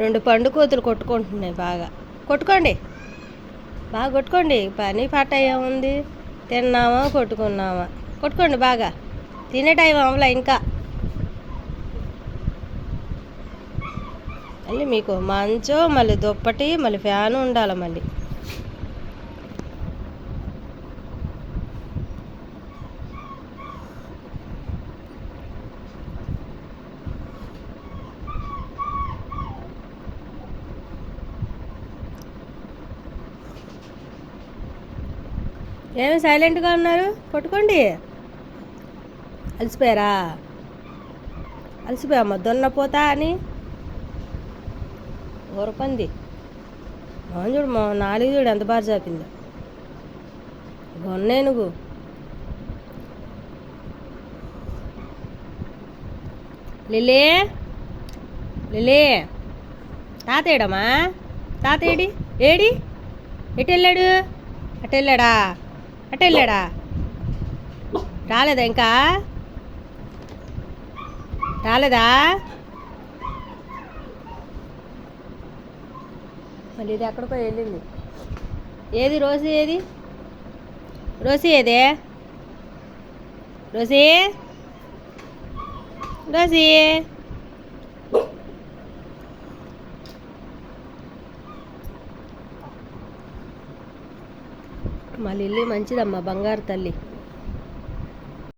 రెండు పండు కోతులు కొట్టుకుంటున్నాయి బాగా. కొట్టుకోండి, బాగా కొట్టుకోండి. పని పాట ఏముంది? తిన్నామా కొట్టుకున్నామా. కొట్టుకోండి బాగా. తినే టైం అవ్వలే ఇంకా. మళ్ళీ మీకు మంచం, మళ్ళీ దుప్పటి, మళ్ళీ ఫ్యాన్ ఉండాలి. మళ్ళీ ఏమి సైలెంట్గా ఉన్నారు? కొట్టుకోండి. అలసిపోయారా? అలసిపోయామ్మా దున్నపోతా అని. ఊరపంది అవును చూడు, మా నాలుగు చూడు ఎంత బాగా చాపిందో. గొన్నేనుగు. లిలీ, లిలీ, తాత ఏడమ్మా? తాత ఏడి? ఏడి? ఎటు వెళ్ళాడు? అటు వెళ్ళాడా? అటు వెళ్ళాడా? రాలేదా ఇంకా? రాలేదా? మళ్ళీ ఇది ఎక్కడికో వెళ్ళింది. ఏది రోజీ? ఏది రోజీ? ఏదే రోజీ? రోజీ మా లిల్లీ మంచిదమ్మా, బంగారు తల్లి.